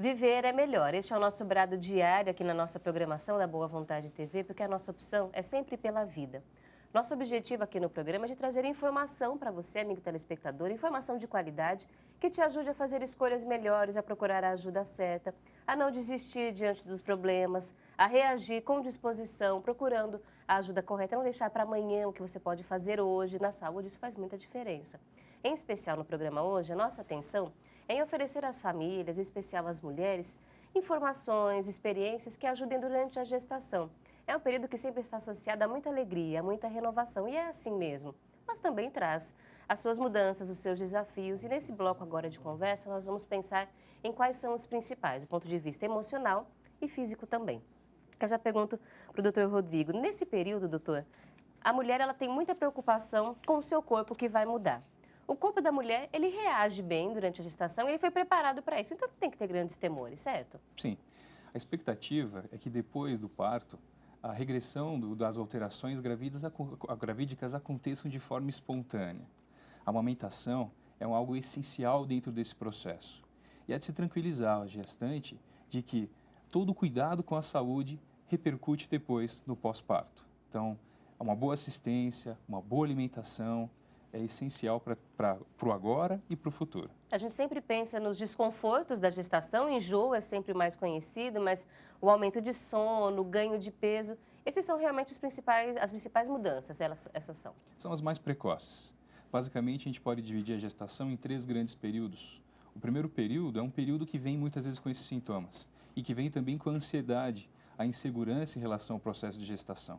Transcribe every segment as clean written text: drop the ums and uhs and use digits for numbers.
Viver é melhor. Este é o nosso brado diário aqui na nossa programação da Boa Vontade TV, porque a nossa opção é sempre pela vida. Nosso objetivo aqui no programa é de trazer informação para você, amigo telespectador, informação de qualidade que te ajude a fazer escolhas melhores, a procurar a ajuda certa, a não desistir diante dos problemas, a reagir com disposição, procurando a ajuda correta, não deixar para amanhã o que você pode fazer hoje na saúde, isso faz muita diferença. Em especial no programa hoje, a nossa atenção é em oferecer às famílias, em especial às mulheres, informações, experiências que ajudem durante a gestação. É um período que sempre está associado a muita alegria, a muita renovação, e é assim mesmo. Mas também traz as suas mudanças, os seus desafios, e nesse bloco agora de conversa nós vamos pensar em quais são os principais, do ponto de vista emocional e físico também. Eu já pergunto para o doutor Rodrigo, nesse período, doutor, a mulher ela tem muita preocupação com o seu corpo que vai mudar. O corpo da mulher, ele reage bem durante a gestação e ele foi preparado para isso, então não tem que ter grandes temores, certo? Sim. A expectativa é que depois do parto, a regressão das alterações gravídicas aconteçam de forma espontânea. A amamentação é algo essencial dentro desse processo. E é de se tranquilizar a gestante de que todo o cuidado com a saúde repercute depois no pós-parto. Então, uma boa assistência, uma boa alimentação é essencial para o agora e para o futuro. A gente sempre pensa nos desconfortos da gestação, enjoo é sempre mais conhecido, mas o aumento de sono, o ganho de peso, esses são realmente as principais mudanças, essas são. São as mais precoces. Basicamente, a gente pode dividir a gestação em 3 grandes períodos. O primeiro período é um período que vem muitas vezes com esses sintomas e que vem também com a ansiedade, a insegurança em relação ao processo de gestação.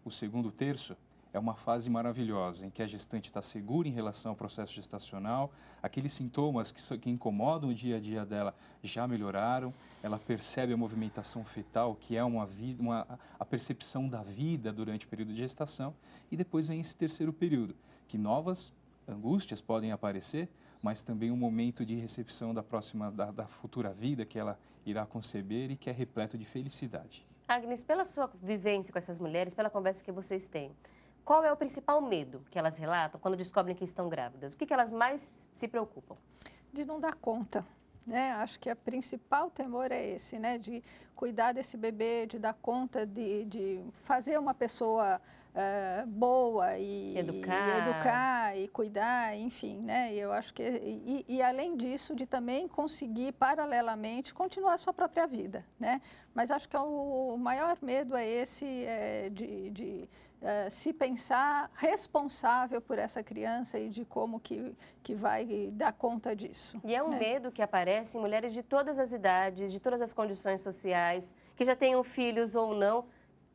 O segundo terço é uma fase maravilhosa, em que a gestante está segura em relação ao processo gestacional, aqueles sintomas que incomodam o dia a dia dela já melhoraram, ela percebe a movimentação fetal, que é a percepção da vida durante o período de gestação, e depois vem esse terceiro período, que novas angústias podem aparecer, mas também um momento de recepção da futura vida que ela irá conceber e que é repleto de felicidade. Agnes, pela sua vivência com essas mulheres, pela conversa que vocês têm, qual é o principal medo que elas relatam quando descobrem que estão grávidas? O que elas mais se preocupam? De não dar conta, né? Acho que o principal temor é esse, né? De cuidar desse bebê, de dar conta, de fazer uma pessoa boa e educar e cuidar, enfim, né? E eu acho que além disso, de também conseguir paralelamente continuar a sua própria vida, né? Mas acho que o maior medo é esse se pensar responsável por essa criança e de como que vai dar conta disso. E é um medo que aparece em mulheres de todas as idades, de todas as condições sociais, que já tenham filhos ou não.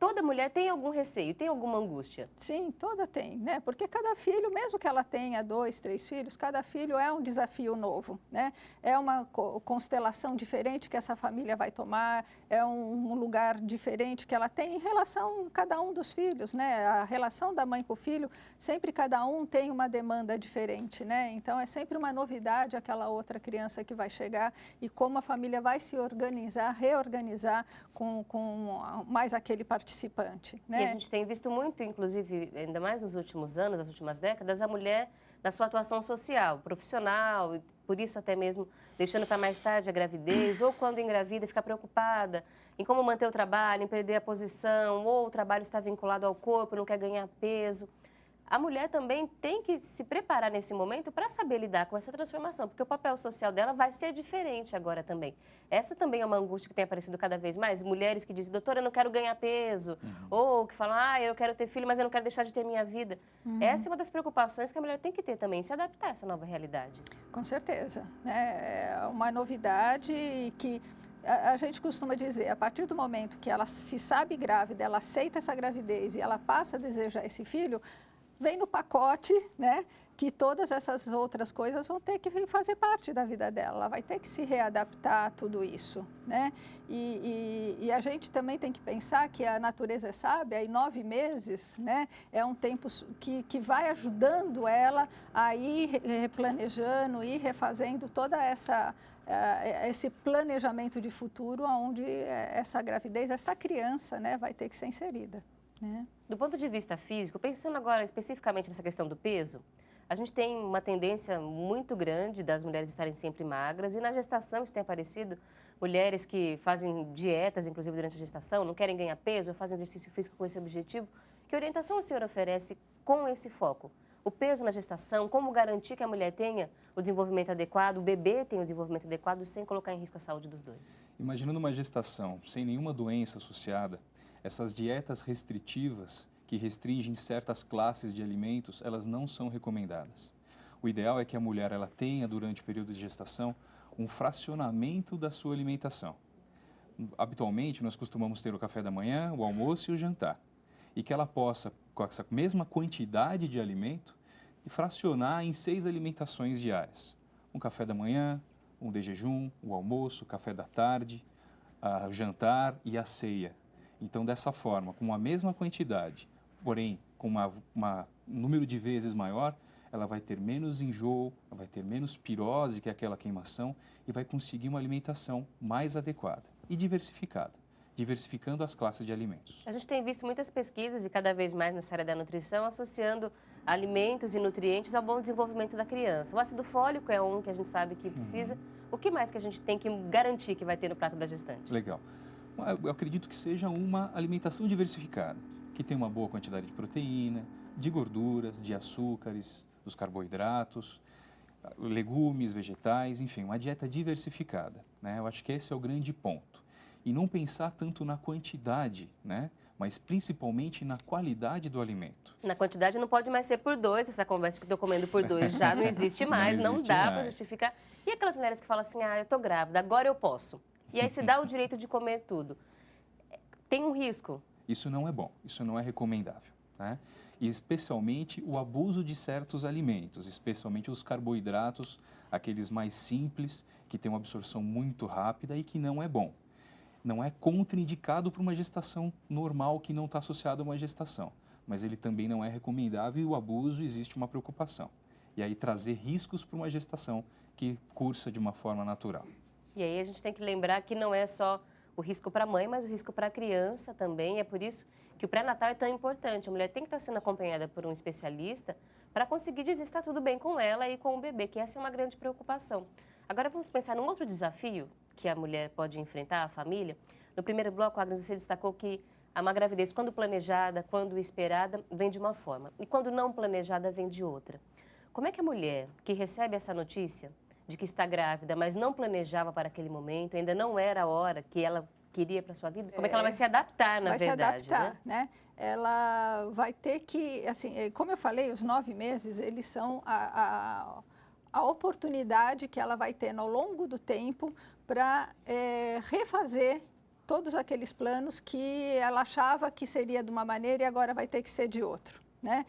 Toda mulher tem algum receio, tem alguma angústia? Sim, toda tem, né? Porque cada filho, mesmo que ela tenha 2, 3 filhos, cada filho é um desafio novo, né? É uma constelação diferente que essa família vai tomar, é um lugar diferente que ela tem em relação a cada um dos filhos, né? A relação da mãe com o filho, sempre cada um tem uma demanda diferente, né? Então, é sempre uma novidade aquela outra criança que vai chegar e como a família vai se organizar, reorganizar com mais aquele participante. Né? E a gente tem visto muito, inclusive, ainda mais nos últimos anos, nas últimas décadas, a mulher na sua atuação social, profissional, e por isso até mesmo deixando para mais tarde a gravidez, ou quando engravida fica preocupada em como manter o trabalho, em perder a posição, ou o trabalho está vinculado ao corpo, não quer ganhar peso. A mulher também tem que se preparar nesse momento para saber lidar com essa transformação, porque o papel social dela vai ser diferente agora também. Essa também é uma angústia que tem aparecido cada vez mais. Mulheres que dizem, doutora, eu não quero ganhar peso. Ou que falam, eu quero ter filho, mas eu não quero deixar de ter minha vida. Essa é uma das preocupações que a mulher tem que ter também, se adaptar a essa nova realidade. Com certeza. É uma novidade que a gente costuma dizer, a partir do momento que ela se sabe grávida, ela aceita essa gravidez e ela passa a desejar esse filho, vem no pacote, né, que todas essas outras coisas vão ter que fazer parte da vida dela. Ela vai ter que se readaptar a tudo isso, né? E a gente também tem que pensar que a natureza é sábia e 9 meses, né, é um tempo que vai ajudando ela a ir replanejando, ir refazendo toda esse planejamento de futuro onde essa gravidez, essa criança, né, vai ter que ser inserida. Né? Do ponto de vista físico, pensando agora especificamente nessa questão do peso, a gente tem uma tendência muito grande das mulheres estarem sempre magras e na gestação isso tem aparecido mulheres que fazem dietas, inclusive durante a gestação, não querem ganhar peso, fazem exercício físico com esse objetivo. Que orientação o senhor oferece com esse foco? O peso na gestação, como garantir que a mulher tenha o desenvolvimento adequado, o bebê tenha o desenvolvimento adequado, sem colocar em risco a saúde dos dois? Imaginando uma gestação sem nenhuma doença associada, essas dietas restritivas que restringem certas classes de alimentos, elas não são recomendadas. O ideal é que a mulher ela tenha, durante o período de gestação, um fracionamento da sua alimentação. Habitualmente, nós costumamos ter o café da manhã, o almoço e o jantar. E que ela possa, com essa mesma quantidade de alimento, fracionar em 6 alimentações diárias. Um café da manhã, um de jejum, o almoço, o café da tarde, o jantar e a ceia. Então, dessa forma, com a mesma quantidade, porém com um número de vezes maior, ela vai ter menos enjoo, vai ter menos pirose, que é aquela queimação, e vai conseguir uma alimentação mais adequada e diversificada, diversificando as classes de alimentos. A gente tem visto muitas pesquisas, e cada vez mais nessa área da nutrição, associando alimentos e nutrientes ao bom desenvolvimento da criança. O ácido fólico é um que a gente sabe que precisa. O que mais que a gente tem que garantir que vai ter no prato da gestante? Legal. Eu acredito que seja uma alimentação diversificada, que tenha uma boa quantidade de proteína, de gorduras, de açúcares, dos carboidratos, legumes, vegetais, enfim, uma dieta diversificada, né? Eu acho que esse é o grande ponto. E não pensar tanto na quantidade, né? Mas principalmente na qualidade do alimento. Na quantidade não pode mais ser por 2, essa conversa que eu estou comendo por 2 já não existe mais, não dá para justificar. E aquelas mulheres que falam assim, eu estou grávida, agora eu posso. E aí se dá o direito de comer tudo. Tem um risco? Isso não é bom, isso não é recomendável, né? E especialmente o abuso de certos alimentos, especialmente os carboidratos, aqueles mais simples, que têm uma absorção muito rápida e que não é bom. Não é contraindicado para uma gestação normal que não está associada a uma gestação, mas ele também não é recomendável e o abuso existe uma preocupação. E aí trazer riscos para uma gestação que cursa de uma forma natural. E aí a gente tem que lembrar que não é só o risco para a mãe, mas o risco para a criança também. É por isso que o pré-natal é tão importante. A mulher tem que estar sendo acompanhada por um especialista para conseguir dizer se está tudo bem com ela e com o bebê, que essa é uma grande preocupação. Agora vamos pensar num outro desafio que a mulher pode enfrentar, a família. No primeiro bloco, Agnes, você destacou que uma gravidez, quando planejada, quando esperada, vem de uma forma. E quando não planejada, vem de outra. Como é que a mulher que recebe essa notícia de que está grávida, mas não planejava para aquele momento, ainda não era a hora que ela queria para a sua vida, como é que ela vai se adaptar, na verdade? Vai se adaptar, né? Ela vai ter que, assim, como eu falei, os 9 meses, eles são a oportunidade que ela vai ter ao longo do tempo para refazer todos aqueles planos que ela achava que seria de uma maneira e agora vai ter que ser de outro, né?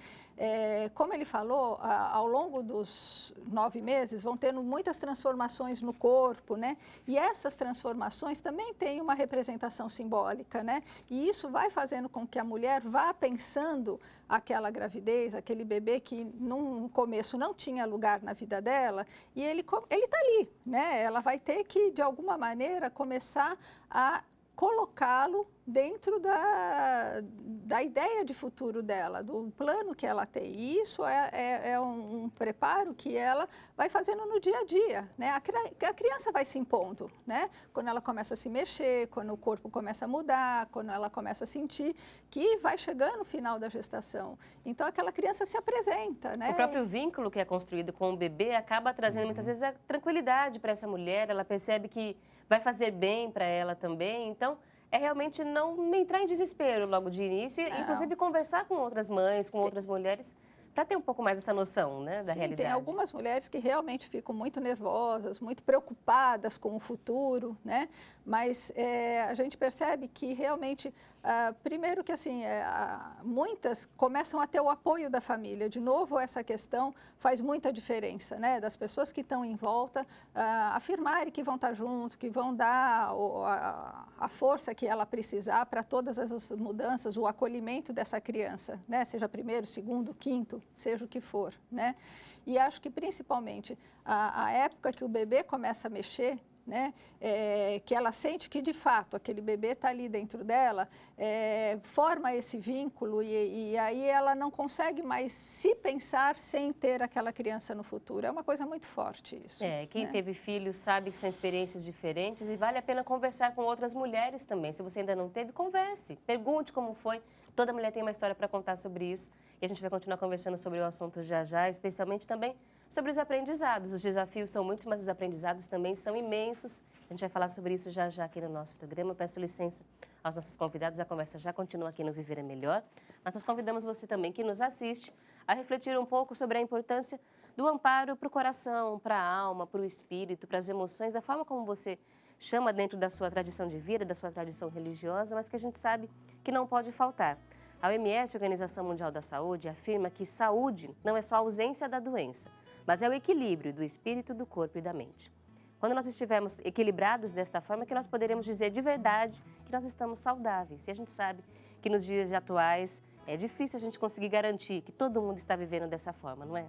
Como ele falou, ao longo dos 9 meses vão tendo muitas transformações no corpo, né? E essas transformações também têm uma representação simbólica, né? E isso vai fazendo com que a mulher vá pensando aquela gravidez, aquele bebê que no começo não tinha lugar na vida dela, e ele está ali, né? Ela vai ter que, de alguma maneira, começar a colocá-lo dentro da ideia de futuro dela, do plano que ela tem. E isso é um preparo que ela vai fazendo no dia a dia, né? A criança vai se impondo, né? Quando ela começa a se mexer, quando o corpo começa a mudar, quando ela começa a sentir que vai chegando o final da gestação. Então, aquela criança se apresenta, né? O próprio vínculo que é construído com o bebê acaba trazendo muitas vezes a tranquilidade para essa mulher, ela percebe que vai fazer bem para ela também, então é realmente não entrar em desespero logo de início, inclusive conversar com outras mães, com outras mulheres, para ter um pouco mais essa noção, né, da realidade. Tem algumas mulheres que realmente ficam muito nervosas, muito preocupadas com o futuro, né? Mas a gente percebe que realmente, primeiro que assim, muitas começam a ter o apoio da família. De novo, essa questão faz muita diferença, né? Das pessoas que estão em volta afirmarem que vão estar junto, que vão dar a força que ela precisar para todas essas mudanças, o acolhimento dessa criança, né? Seja primeiro, segundo, quinto, seja o que for, né? E acho que principalmente a época que o bebê começa a mexer né? Que ela sente que, de fato, aquele bebê está ali dentro dela, forma esse vínculo e aí ela não consegue mais se pensar sem ter aquela criança no futuro. É uma coisa muito forte isso. Quem teve filhos sabe que são experiências diferentes e vale a pena conversar com outras mulheres também. Se você ainda não teve, converse, pergunte como foi. Toda mulher tem uma história para contar sobre isso e a gente vai continuar conversando sobre o assunto já já, especialmente também sobre os aprendizados. Os desafios são muitos, mas os aprendizados também são imensos. A gente vai falar sobre isso já já aqui no nosso programa. Eu peço licença aos nossos convidados, a conversa já continua aqui no Viver é Melhor, mas nós convidamos você também que nos assiste a refletir um pouco sobre a importância do amparo para o coração, para a alma, para o espírito, para as emoções, da forma como você chama dentro da sua tradição de vida, da sua tradição religiosa, mas que a gente sabe que não pode faltar. A OMS, Organização Mundial da Saúde, afirma que saúde não é só a ausência da doença, mas é o equilíbrio do espírito, do corpo e da mente. Quando nós estivermos equilibrados desta forma, que nós poderemos dizer de verdade que nós estamos saudáveis. E a gente sabe que nos dias atuais é difícil a gente conseguir garantir que todo mundo está vivendo dessa forma, não é?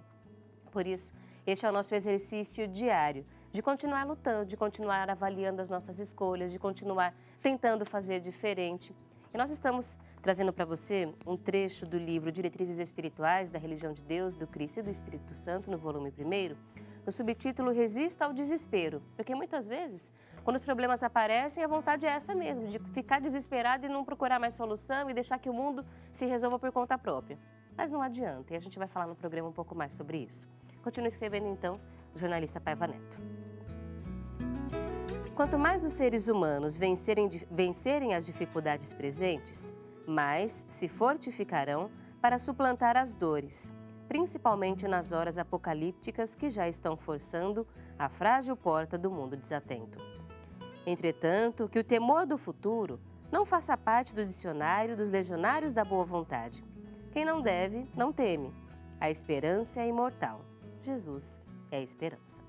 Por isso, este é o nosso exercício diário, de continuar lutando, de continuar avaliando as nossas escolhas, de continuar tentando fazer diferente. E nós estamos trazendo para você um trecho do livro Diretrizes Espirituais da Religião de Deus, do Cristo e do Espírito Santo, no volume 1º, no subtítulo Resista ao Desespero. Porque muitas vezes, quando os problemas aparecem, a vontade é essa mesmo, de ficar desesperado e não procurar mais solução e deixar que o mundo se resolva por conta própria. Mas não adianta, e a gente vai falar no programa um pouco mais sobre isso. Continue escrevendo então, o jornalista Paiva Neto. Quanto mais os seres humanos vencerem as dificuldades presentes, mais se fortificarão para suplantar as dores, principalmente nas horas apocalípticas que já estão forçando a frágil porta do mundo desatento. Entretanto, que o temor do futuro não faça parte do dicionário dos legionários da boa vontade. Quem não deve, não teme. A esperança é imortal. Jesus é a esperança.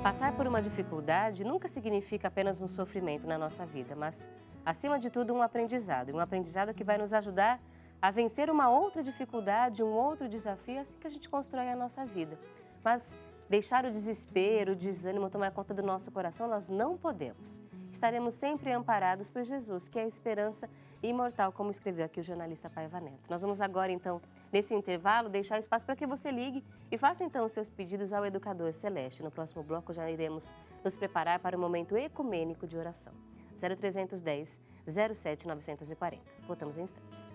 Passar por uma dificuldade nunca significa apenas um sofrimento na nossa vida, mas, acima de tudo, um aprendizado que vai nos ajudar a vencer uma outra dificuldade, um outro desafio, assim que a gente constrói a nossa vida. Mas deixar o desespero, o desânimo tomar conta do nosso coração, nós não podemos. Estaremos sempre amparados por Jesus, que é a esperança imortal, como escreveu aqui o jornalista Paiva Neto. Nós vamos agora, então, nesse intervalo, deixar espaço para que você ligue e faça, então, os seus pedidos ao Educador Celeste. No próximo bloco, já iremos nos preparar para o momento ecumênico de oração. 0310 07 940. Voltamos em instantes.